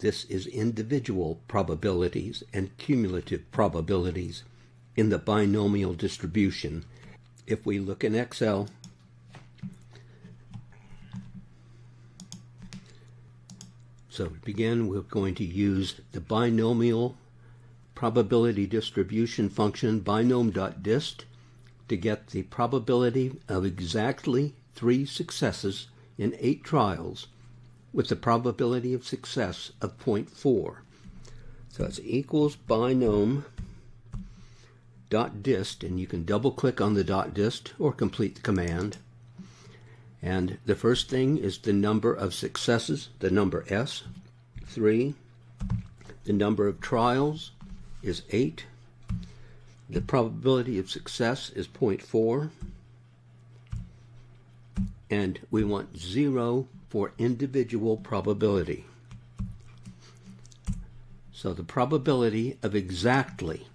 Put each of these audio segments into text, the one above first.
this is individual probabilities and cumulative probabilities in the binomial distribution. If we look in Excel, so to begin, we're going to use the binomial probability distribution function binom.dist to get the probability of exactly 3 successes in 8 trials with the probability of success of 0.4. So it's equals binom.dist, and you can double click on the .dist or complete the command. And the first thing is the number of successes, the number S, 3. The number of trials is 8. The probability of success is 0.4. And we want 0 for individual probability. So the probability of exactly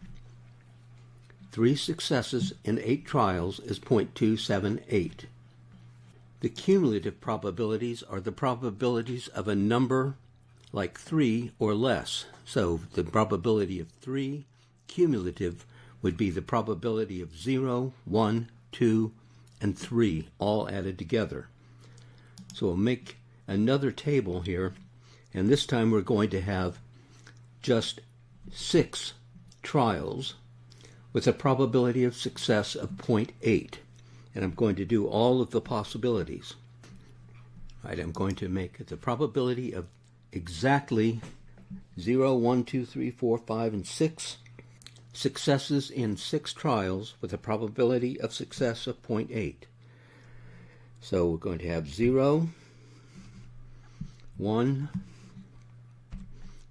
3 successes in 8 trials is 0.278. The cumulative probabilities are the probabilities of a number like 3 or less. So the probability of 3 cumulative would be the probability of 0, 1, 2, and 3 all added together. So we'll make another table here, and this time we're going to have just 6 trials with a probability of success of 0.8. And I'm going to do all of the possibilities. Right, I'm going to make the probability of exactly 0, 1, 2, 3, 4, 5, and 6 successes in 6 trials with a probability of success of 0.8. So we're going to have 0, 1,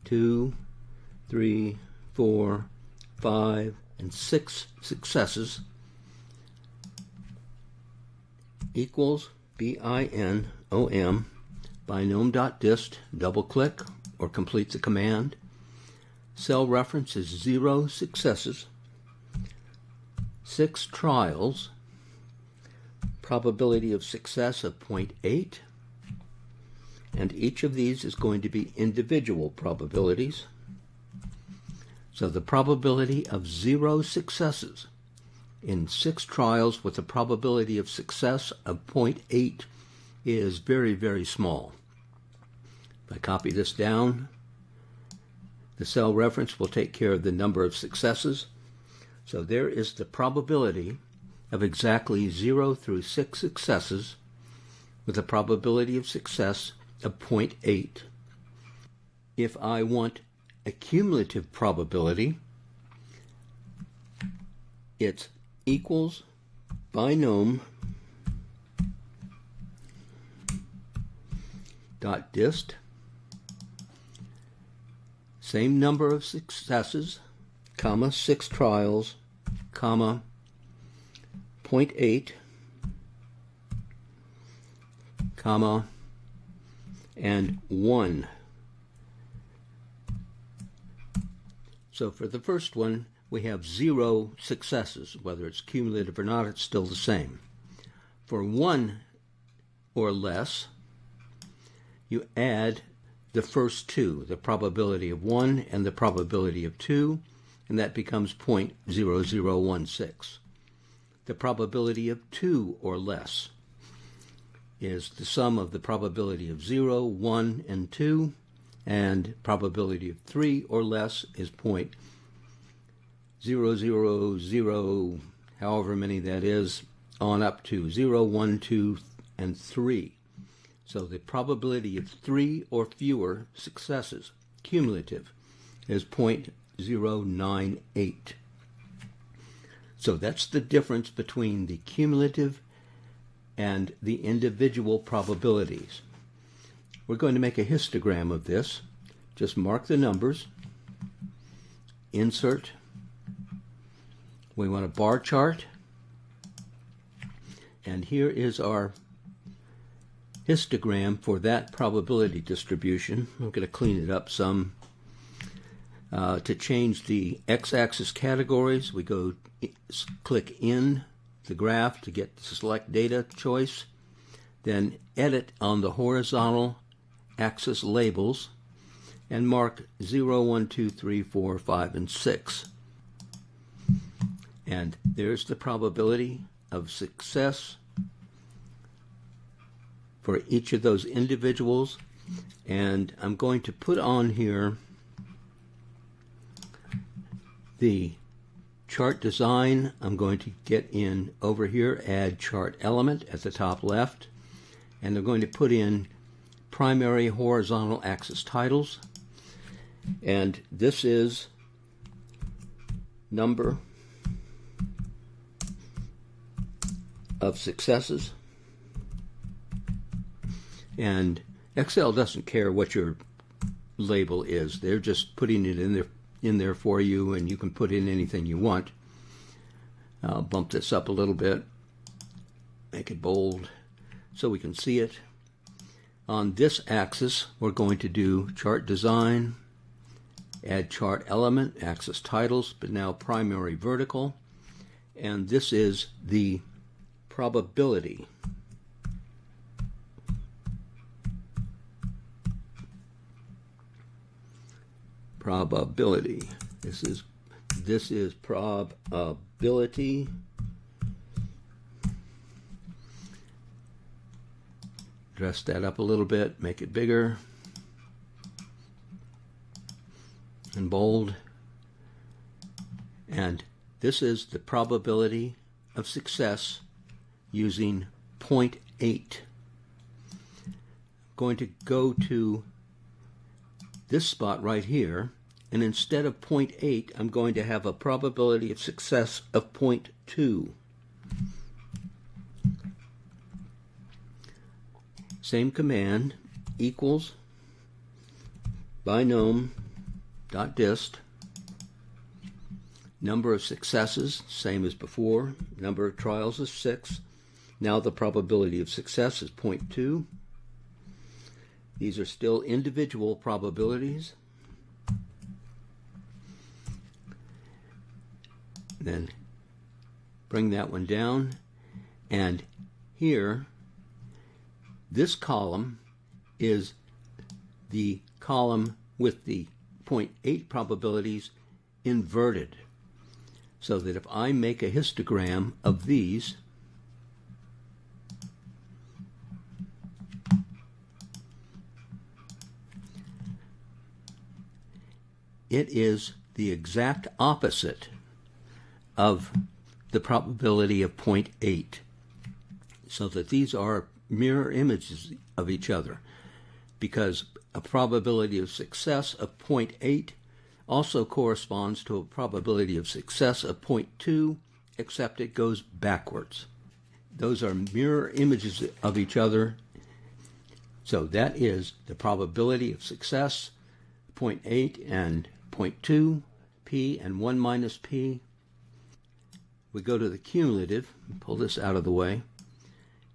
2, 3, 4, 5, and 6 successes equals BINOM, binom.dist, double click or complete the command. Cell reference is 0 successes, 6 trials, probability of success of 0.8, and each of these is going to be individual probabilities. So the probability of 0 successes in 6 trials with a probability of success of 0.8 is very, very small. If I copy this down, the cell reference will take care of the number of successes. So there is the probability of exactly 0 through 6 successes with a probability of success of 0.8. If I want a cumulative probability, it's equals binom.dist, same number of successes, comma, 6 trials, comma, 0.8, comma, and 1. So for the first one, we have 0 successes. Whether it's cumulative or not, it's still the same. For 1 or less, you add the first 2, the probability of 1 and the probability of 2, and that becomes 0.0016. The probability of 2 or less is the sum of the probability of 0, 1, and 2, and probability of 3 or less is 0.000, however many that is, on up to 0, 1, 2, and 3. So the probability of 3 or fewer successes, cumulative, is 0.098. So that's the difference between the cumulative and the individual probabilities. We're going to make a histogram of this. Just mark the numbers, insert. We want a bar chart, and here is our histogram for that probability distribution. I'm going to clean it up some. To change the x-axis categories, we go click in the graph to get the select data choice, then edit on the horizontal axis labels, and mark 0, 1, 2, 3, 4, 5, and 6. And there's the probability of success for each of those individuals. And I'm going to put on here the chart design. I'm going to get in over here, add chart element at the top left, and I'm going to put in primary horizontal axis titles, and this is number of successes. And Excel doesn't care what your label is. They're just putting it in there for you, and you can put in anything you want. I'll bump this up a little bit, make it bold so we can see it. On this axis, we're going to do chart design, add chart element, axis titles, but now primary vertical, and this is the probability. Probability. This is probability. Dress that up a little bit, make it bigger and bold. And this is the probability of success using 0.8. I'm going to go to this spot right here, and instead of 0.8, I'm going to have a probability of success of 0.2. Same command, equals BINOM.DIST, number of successes, same as before, number of trials is 6. Now the probability of success is 0.2. These are still individual probabilities. Then bring that one down, and here, this column is the column with the 0.8 probabilities inverted, so that if I make a histogram of these, it is the exact opposite of the probability of 0.8, so that these are mirror images of each other, because a probability of success of 0.8 also corresponds to a probability of success of 0.2, except it goes backwards. Those are mirror images of each other, so that is the probability of success, 0.8 and 0.2, p and 1 minus p. We go to the cumulative, pull this out of the way.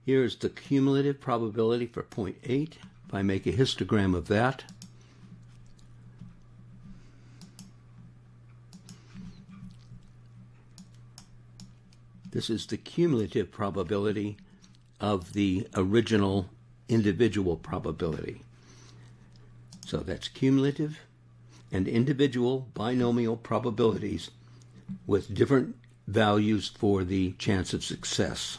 Here's the cumulative probability for 0.8. If I make a histogram of that, this is the cumulative probability of the original individual probability. So that's cumulative and individual binomial probabilities with different values for the chance of success.